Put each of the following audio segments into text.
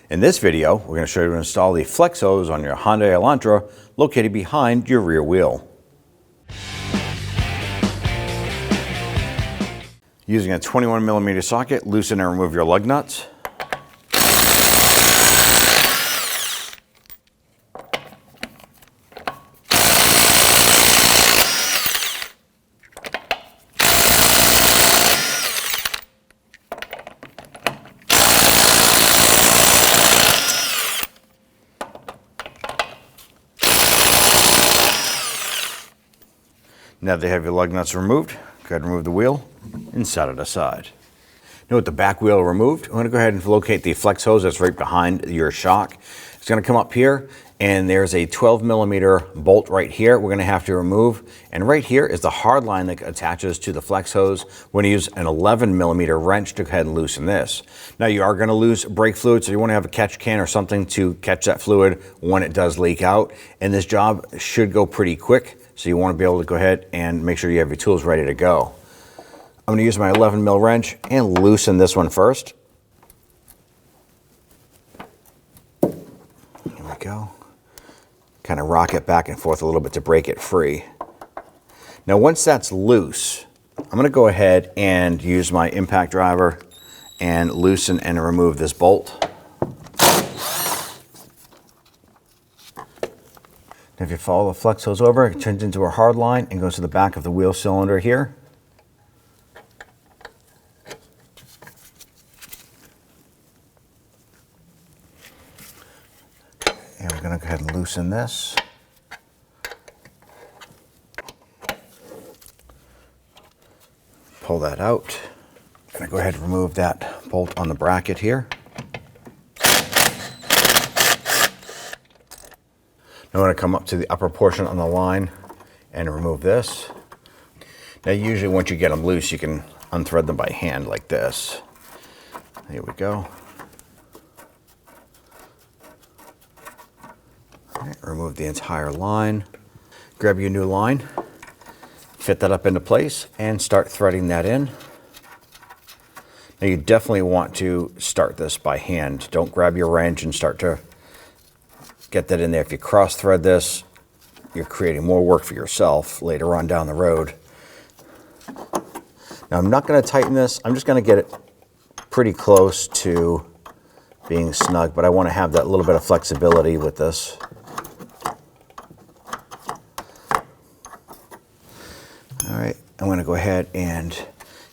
In this video, we're going to show you how to install the flex hose on your Hyundai Elantra located behind your rear wheel. Using a 21mm socket, loosen and remove your lug nuts. Now that you have your lug nuts removed, go ahead and remove the wheel and set it aside. Now with the back wheel removed, I'm going to go ahead and locate the flex hose that's right behind your shock. It's going to come up here, and there's a 12mm bolt right here we're going to have to remove. And right here is the hard line that attaches to the flex hose. We're going to use an 11mm wrench to go ahead and loosen this. Now you are going to lose brake fluid, so you want to have a catch can or something to catch that fluid when it does leak out. And this job should go pretty quick, so you want to be able to go ahead and make sure you have your tools ready to go. I'm going to use my 11mm wrench and loosen this one first. Here we go. Kind of rock it back and forth a little bit to break it free. Now once that's loose, I'm going to go ahead and use my impact driver and loosen and remove this bolt. If you follow the flex hose over, it turns into a hard line and goes to the back of the wheel cylinder here. And we're going to go ahead and loosen this. Pull that out. I'm going to go ahead and remove that bolt on the bracket here. I'm going to come up to the upper portion on the line and remove this. Now usually once you get them loose, you can unthread them by hand like this. Here we go. All right, remove the entire line. Grab your new line, fit that up into place, and start threading that in. Now you definitely want to start this by hand. Don't grab your wrench and start to get that in there. If you cross thread this, you're creating more work for yourself later on down the road. Now I'm not going to tighten this. I'm just going to get it pretty close to being snug, but I want to have that little bit of flexibility with this. All right, I'm going to go ahead and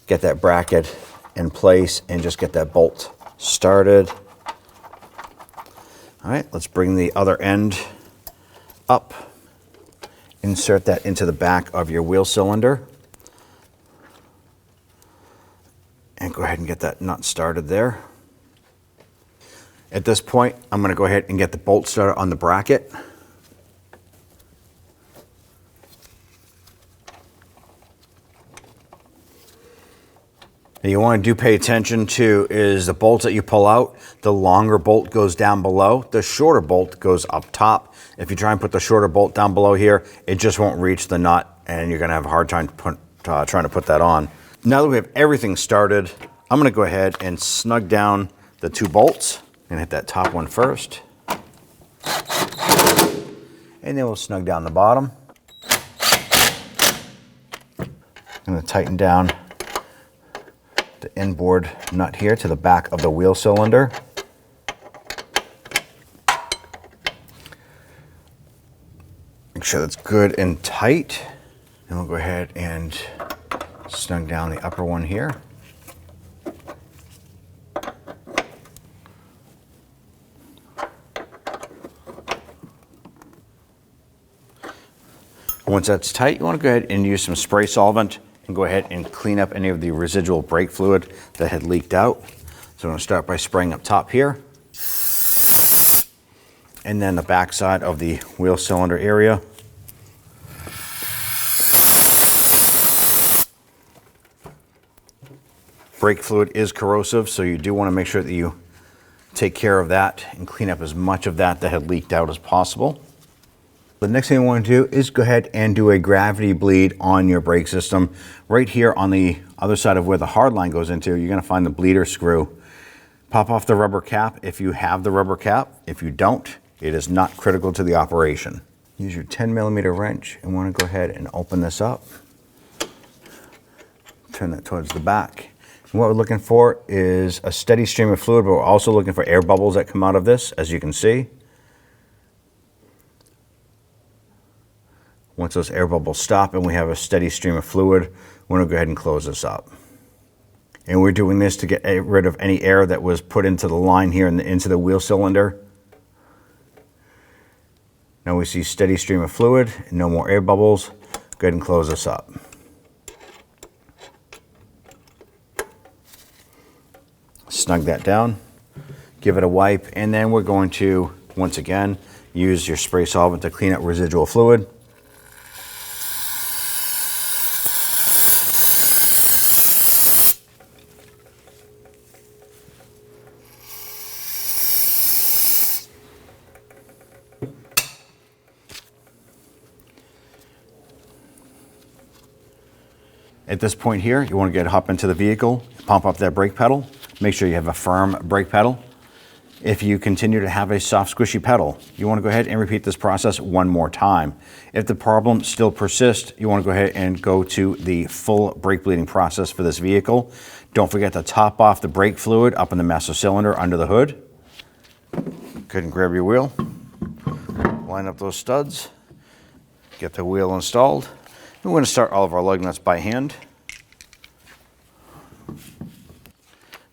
get that bracket in place and just get that bolt started. All right, let's bring the other end up. Insert that into the back of your wheel cylinder. And go ahead and get that nut started there. At this point, I'm going to go ahead and get the bolt started on the bracket. Now you want to do pay attention to is the bolts that you pull out, the longer bolt goes down below, the shorter bolt goes up top. If you try and put the shorter bolt down below here, it just won't reach the nut and you're going to have a hard time trying to put that on. Now that we have everything started, I'm going to go ahead and snug down the two bolts. I'm going to hit that top one first. And then we'll snug down the bottom. I'm going to tighten down the inboard nut here to the back of the wheel cylinder. Make sure that's good and tight. And we'll go ahead and snug down the upper one here. Once that's tight, you want to go ahead and use some spray solvent and go ahead and clean up any of the residual brake fluid that had leaked out. So I'm going to start by spraying up top here. And then the back side of the wheel cylinder area. Brake fluid is corrosive, so you do want to make sure that you take care of that and clean up as much of that had leaked out as possible. The next thing I want to do is go ahead and do a gravity bleed on your brake system. Right here on the other side of where the hard line goes into, you're going to find the bleeder screw. Pop off the rubber cap if you have the rubber cap. If you don't, it is not critical to the operation. Use your 10mm wrench and want to go ahead and open this up. Turn that towards the back. And what we're looking for is a steady stream of fluid, but we're also looking for air bubbles that come out of this, as you can see. Once those air bubbles stop and we have a steady stream of fluid, we're going to go ahead and close this up. And we're doing this to get rid of any air that was put into the line here and into the wheel cylinder. Now we see steady stream of fluid, and no more air bubbles. Go ahead and close this up. Snug that down, give it a wipe, and then we're going to, once again, use your spray solvent to clean up residual fluid. At this point here, you want to hop into the vehicle, pump up that brake pedal. Make sure you have a firm brake pedal. If you continue to have a soft, squishy pedal, you want to go ahead and repeat this process one more time. If the problem still persists, you want to go ahead and go to the full brake bleeding process for this vehicle. Don't forget to top off the brake fluid up in the master cylinder under the hood. Go ahead and grab your wheel, line up those studs, get the wheel installed. We're going to start all of our lug nuts by hand.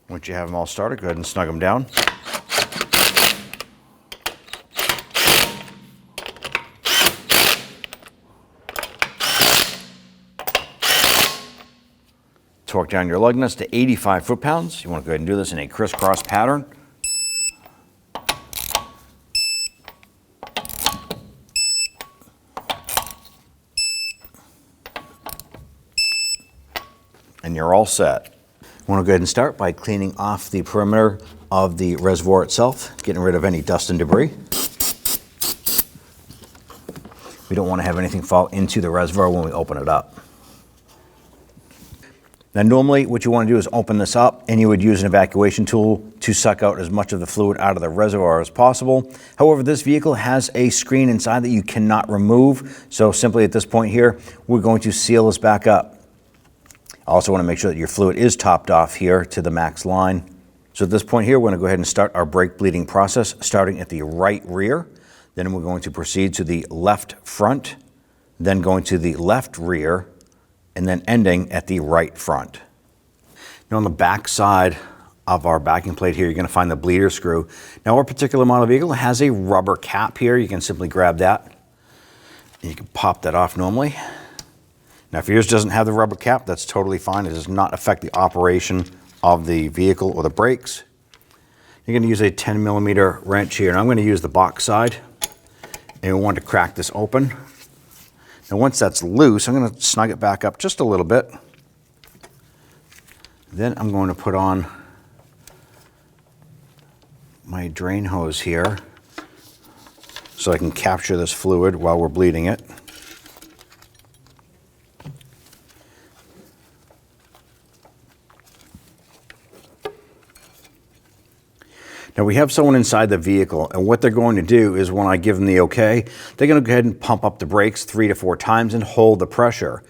Once you have them all started, go ahead and snug them down. Torque down your lug nuts to 85 foot-pounds. You want to go ahead and do this in a crisscross pattern. And you're all set. I want to go ahead and start by cleaning off the perimeter of the reservoir itself, getting rid of any dust and debris. We don't want to have anything fall into the reservoir when we open it up. Now normally what you want to do is open this up and you would use an evacuation tool to suck out as much of the fluid out of the reservoir as possible. However, this vehicle has a screen inside that you cannot remove. So simply at this point here, we're going to seal this back up. Also want to make sure that your fluid is topped off here to the max line. So at this point here, we're going to go ahead and start our brake bleeding process, starting at the right rear. Then we're going to proceed to the left front, then going to the left rear, and then ending at the right front. Now on the back side of our backing plate here, you're going to find the bleeder screw. Now our particular model vehicle has a rubber cap here. You can simply grab that. You can pop that off normally. Now, if yours doesn't have the rubber cap, that's totally fine. It does not affect the operation of the vehicle or the brakes. You're going to use a 10mm wrench here, and I'm going to use the box side, and we want to crack this open. Now, once that's loose, I'm going to snug it back up just a little bit. Then I'm going to put on my drain hose here so I can capture this fluid while we're bleeding it. Now we have someone inside the vehicle, and what they're going to do is when I give them the okay, they're going to go ahead and pump up the brakes 3 to 4 times and hold the pressure.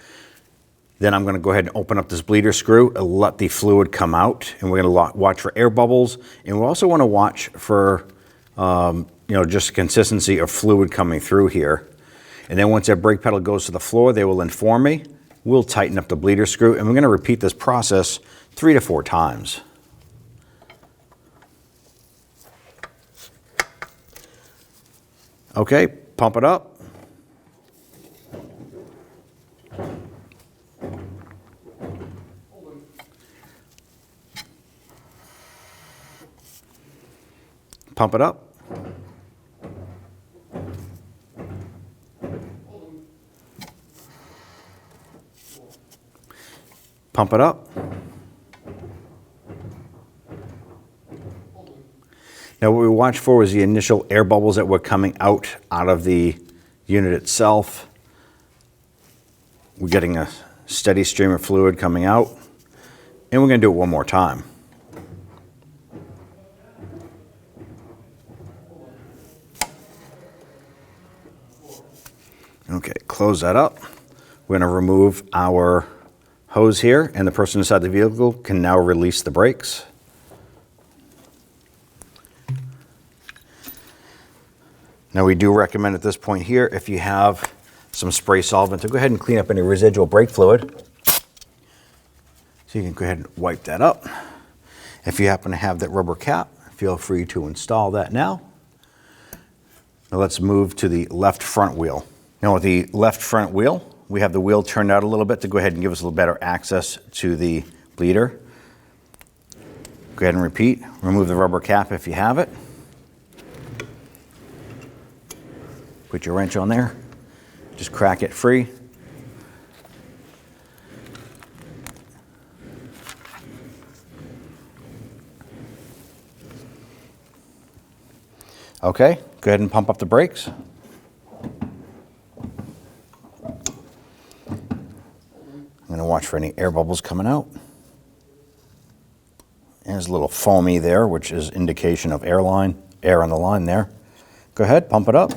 Then I'm going to go ahead and open up this bleeder screw and let the fluid come out, and we're going to watch for air bubbles, and we also want to watch for just consistency of fluid coming through here. And then once that brake pedal goes to the floor, they will inform me. We'll tighten up the bleeder screw, and we're going to repeat this process 3 to 4 times. Okay, pump it up. Pump it up. Pump it up. Now what we watched for was the initial air bubbles that were coming out of the unit itself. We're getting a steady stream of fluid coming out, and we're going to do it one more time. close that up. We're going to remove our hose here, and the person inside the vehicle can now release the brakes. Now we do recommend at this point here, if you have some spray solvent, to go ahead and clean up any residual brake fluid. So you can go ahead and wipe that up. If you happen to have that rubber cap, feel free to install that now. Now let's move to the left front wheel. Now with the left front wheel, we have the wheel turned out a little bit to go ahead and give us a little better access to the bleeder. Go ahead and repeat. Remove the rubber cap if you have it. Put your wrench on there. Just crack it free. Okay, go ahead and pump up the brakes. I'm going to watch for any air bubbles coming out. There's a little foamy there, which is indication of air on the line there. Go ahead, pump it up.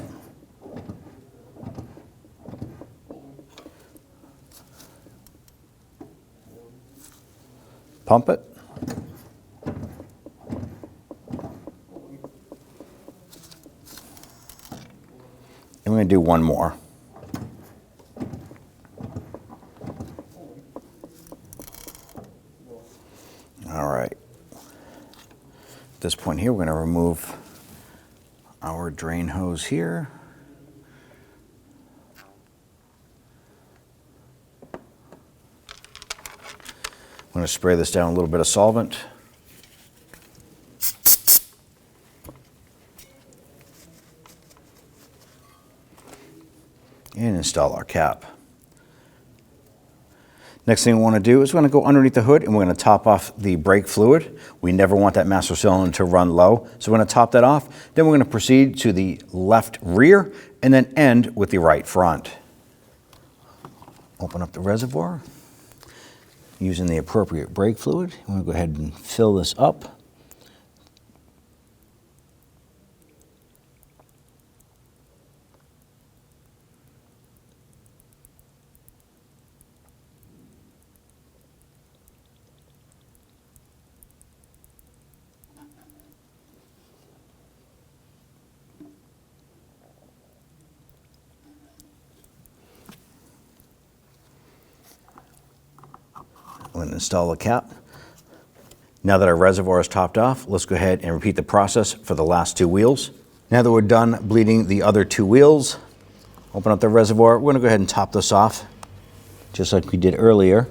Pump it. And we're going to do one more. All right. At this point here, we're going to remove our drain hose here. I'm going to spray this down with a little bit of solvent. And install our cap. Next thing we want to do is we're going to go underneath the hood and we're going to top off the brake fluid. We never want that master cylinder to run low, so we're going to top that off. Then we're going to proceed to the left rear and then end with the right front. Open up the reservoir using the appropriate brake fluid. I'm going to go ahead and fill this up. I'm going to install the cap. Now that our reservoir is topped off, let's go ahead and repeat the process for the last two wheels. Now that we're done bleeding the other two wheels, open up the reservoir. We're going to go ahead and top this off, just like we did earlier.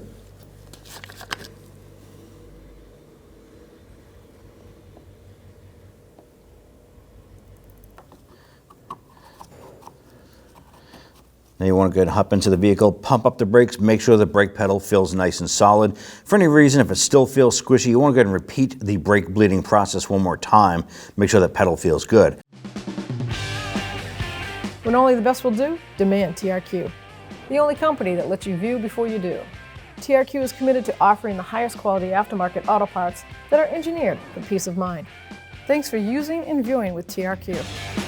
Now you want to go ahead and hop into the vehicle, pump up the brakes, make sure the brake pedal feels nice and solid. For any reason, if it still feels squishy, you want to go ahead and repeat the brake bleeding process one more time. Make sure that pedal feels good. When only the best will do, demand TRQ. The only company that lets you view before you do. TRQ is committed to offering the highest quality aftermarket auto parts that are engineered for peace of mind. Thanks for using and viewing with TRQ.